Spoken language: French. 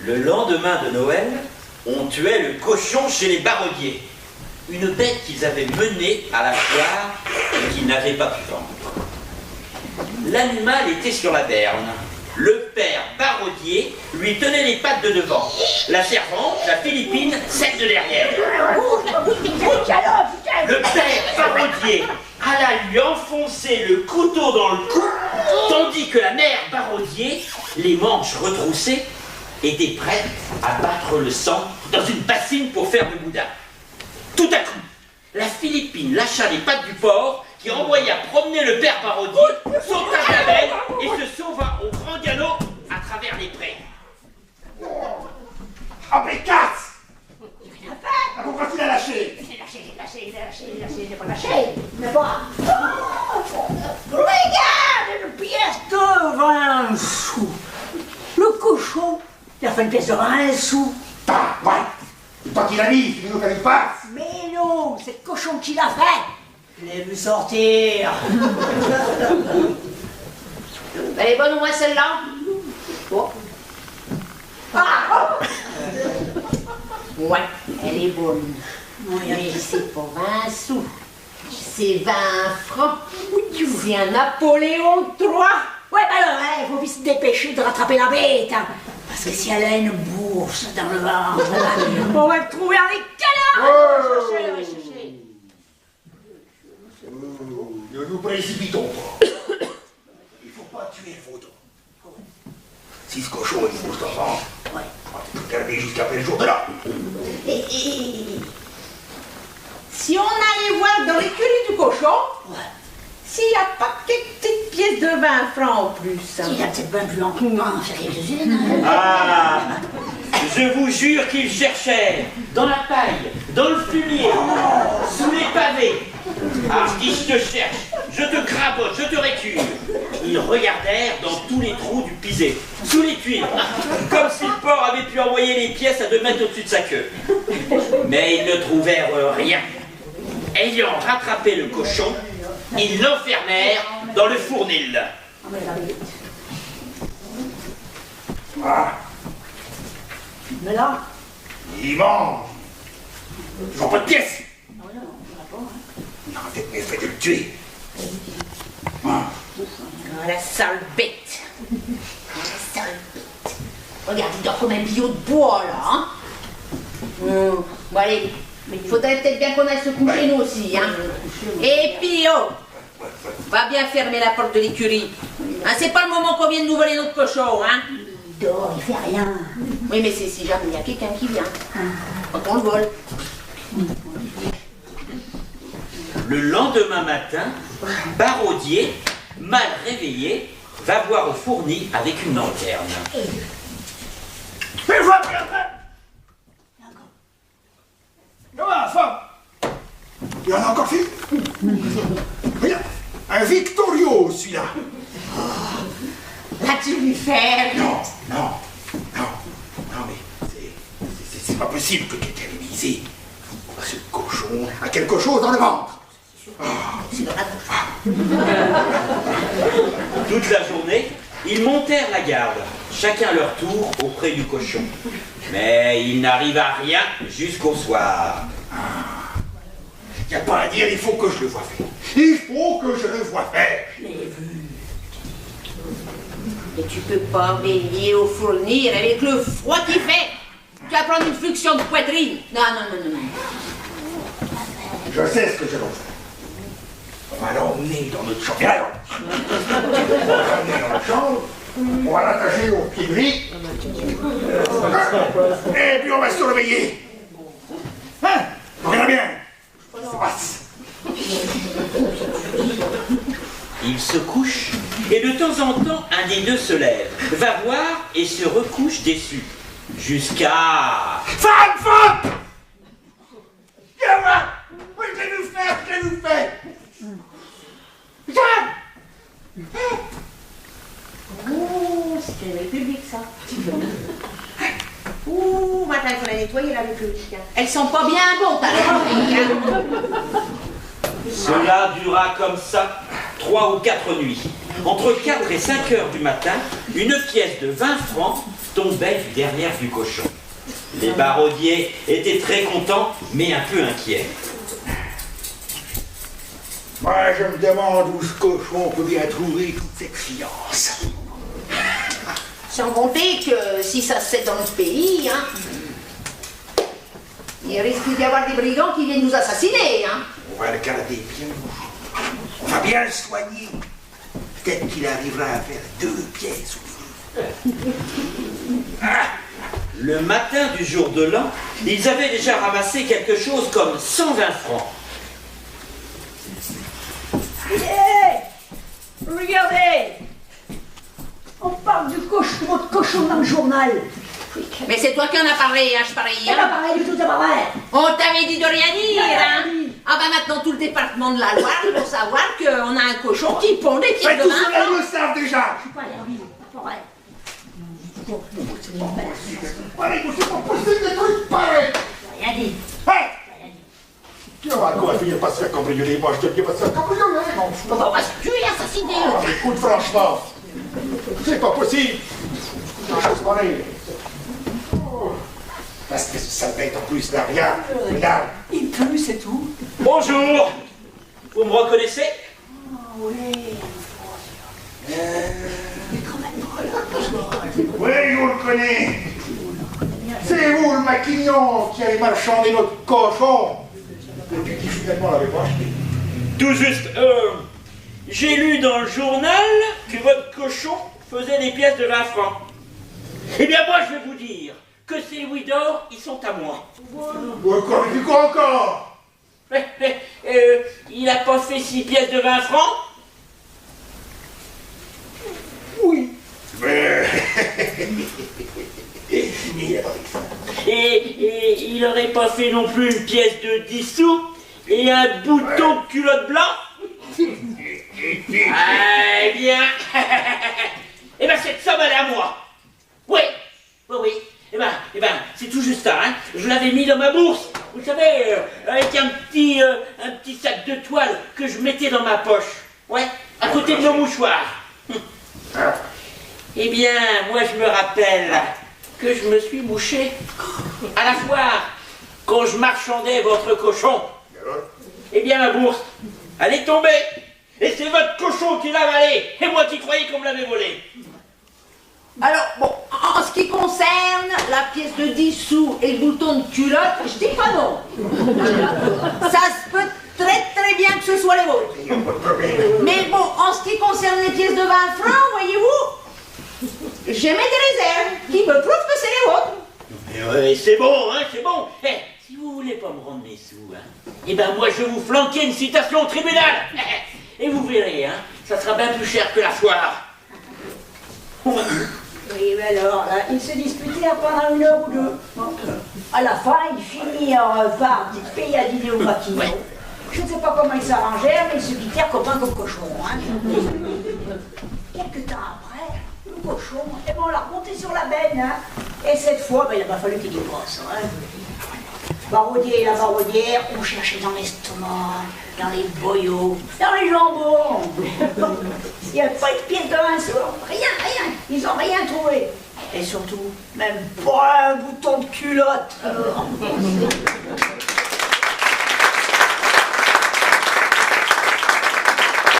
Le lendemain de Noël, on tuait le cochon chez les barodiers. Une bête qu'ils avaient menée à la foire et qu'ils n'avaient pas pu vendre. L'animal était sur la berne. Le père barodier lui tenait les pattes de devant. La servante, la Philippine, celle de derrière. Le père barodier alla lui enfoncer le couteau dans le cou, tandis que la mère barodier, les manches retroussées, était prête à battre le sang dans une bassine pour faire le boudin. Tout à coup, la Philippine lâcha les pattes du porc qui envoya promener le père barodier, sauta de la benne et se sauva au grand galop à travers les prés. Ah mais casse! Pourquoi tu l'as lâché? J'ai pas lâché. Mais pas. Regarde une pièce de 20 sous. Le cochon, il a fait une pièce de 20 sous. Ah, ouais! Toi qui l'as mis, tu veux qu'elle passe? Mais non, c'est le cochon qui l'a fait. Je l'ai vu sortir. Elle est bonne au moins celle-là? Oh. Ah. Ouais, elle est bonne. Mais c'est pas 20 sous. C'est 20 francs. C'est un Napoléon III. Ouais, bah alors, il faut vite se dépêcher de rattraper la bête. Hein, parce que si elle a une bourse dans le ventre, on va le trouver dans les canards. Cherchez. Ne nous précipitons pas. Il faut pas tuer le photo. Si ce cochon est une bourse d'argent, Ouais. tu peux garder jusqu'après le jour de là. Si on allait voir dans l'écurie du cochon, s'il n'y a pas quelques petites pièces de 20 francs en plus. Il a peut-être bien pu en faire quelques-unes. Ah! Je vous jure qu'il cherchait dans la paille, dans le fumier, sous les pavés. Ah, je dis, je te cherche, je te crabote, je te récure. Ils regardèrent dans tous les trous du pisé, sous les tuiles, comme si le porc avait pu envoyer les pièces à 2 mètres au-dessus de sa queue. Mais ils ne trouvèrent rien. Ayant rattrapé le cochon, ils l'enfermèrent dans le fournil. Ah, Mais là, il mange. Ils n'ont pas de pièces. Il aurait peut-être mieux fait de le tuer. Ah. Ah, la sale bête. La sale bête. Regarde, il dort comme un billot de bois, là, hein. Bon, allez, il faudrait peut-être bien qu'on aille se coucher, nous aussi, hein. Et puis, oh, va bien fermer la porte de l'écurie. Hein, c'est pas le moment qu'on vienne nous voler notre cochon, hein. il dort, il fait rien. Oui, mais c'est si jamais il y a quelqu'un qui vient. Quand on le vole. Le lendemain matin, Barodier, mal réveillé, va voir au fourni avec une lanterne. Mais vois bien après. Ah, femme. Il y en a encore fait. Regarde, un Victorio, celui-là. Vas-tu lui faire? Non, mais c'est pas possible que quelqu'un l'ait misé. Ce cochon a quelque chose dans le ventre. C'est dans la bouche. Toute la journée, ils montèrent la garde, chacun leur tour auprès du cochon. Mais il n'arriva rien jusqu'au soir. Il n'y a pas à dire, il faut que je le voie faire. Il faut que je le voie faire. Et tu peux pas veiller au fournir avec le froid qu'il fait. Tu vas prendre une fluxion de poitrine. Non. Je sais ce que je dois faire. On va l'emmener dans notre chambre. Alors, on va l'emmener dans notre chambre. On va l'attacher au pied du lit. Et puis on va surveiller. Hein? On verra bien. Ça se passe. Il se couche, et de temps en temps, un des deux se lève, va voir et se recouche déçu. Jusqu'à... Femme! Viens voir! Oui, je l'ai vu faire! Jeanne! Oh, c'est une république, ça. Ouh, maintenant il faudrait nettoyer la république. Elles sont pas bien bonnes, alors. Cela dura comme ça 3 ou 4 nuits. entre 4 et 5 heures du matin, une pièce de 20 francs tombait du derrière du cochon. Les baraudiers étaient très contents, mais un peu inquiets. Moi, je me demande où ce cochon peut bien trouver toute cette fiance. Sans compter que si ça se fait dans notre pays, hein, il risque d'y avoir des brigands qui viennent nous assassiner. Hein. On va le garder bien. On va bien le soigner. Peut-être qu'il arrivera à faire 2 pièces au feu. Le matin du jour de l'an, ils avaient déjà ramassé quelque chose comme 120 francs. Regardez, on parle du cochon, votre cochon dans le journal. Mais c'est toi qui en as parlé, hein, je parie. C'est pas pareil du tout, c'est pas vrai. On t'avait dit de rien dire, hein. Ah bah maintenant tout le département de la Loire pour savoir qu'on a un cochon qui pond des pieds Mais de tout 20 cela, francs. ils le savent déjà. Je suis pas nerveux, c'est pas vrai. Allez, c'est pas possible des trucs pareils. J'ai rien dit. Hey! On va encore finir par se faire cambrioler. Moi, je te dis pas se faire cambrioler, non. On va se tuer, assassiner. Écoute, franchement, c'est pas possible. Des choses pareilles. Parce que ça bête en plus, là, regarde, regarde. Il pleut, c'est tout. Bonjour! Vous me reconnaissez? Oui. Oui, je vous le connais. C'est vous, le maquignon, qui avez marchandé notre cochon. Et puis qui finalement l'avait pas acheté. Tout juste, j'ai lu dans le journal que votre cochon faisait des pièces de 20 francs. Eh bien moi je vais vous dire que ces louis d'or, ils sont à moi. Encore, et puis quoi encore? Il n'a pas fait 6 pièces de 20 francs? Oui. Mais... Et il n'aurait pas fait non plus une pièce de 10 sous et un bouton de culotte blanc? Ah, eh bien, eh ben cette somme elle est à moi. Oui, oui, oui. Eh ben, c'est tout juste ça, hein. Je l'avais mis dans ma bourse, vous savez, avec un petit sac de toile que je mettais dans ma poche. Ouais, à côté de mon mouchoir. Eh bien, moi je me rappelle que je me suis mouché à la foire quand je marchandais votre cochon. Eh bien, ma bourse, elle est tombée. Et c'est votre cochon qui l'a avalé. Et moi qui croyais qu'on me l'avait volé. Alors, bon, en ce qui concerne la pièce de 10 sous et le bouton de culotte, je dis pas non. Ça se peut très bien que ce soit les vôtres. Mais bon, en ce qui concerne les pièces de 20 francs, voyez-vous, j'ai mis des réserves qui me prouvent que c'est les vôtres. Ouais, c'est bon, hein, c'est bon. Eh, si vous voulez pas me rendre mes sous, hein, eh ben moi je vais vous flanquer une citation au tribunal. Et vous verrez, hein, ça sera bien plus cher que la foire. Oui, mais alors, là, ils se disputaient pendant 1 heure ou 2. À la fin, ils finirent par payer à dîner au maquignon. Ouais. Je ne sais pas comment ils s'arrangèrent, mais ils se quittèrent copains comme cochons. Hein. Quelques temps après, le cochon, eh ben, on l'a remonté sur la benne. Hein. Et cette fois, ben, il n'a pas fallu qu'il y passe. Hein. Baraudier et la baraudière ont cherché dans l'estomac, dans les boyaux, dans les jambons. Il n'y a pas de pièce de 1 sou, rien. Ils n'ont rien trouvé. Et surtout, même pas un bouton de culotte.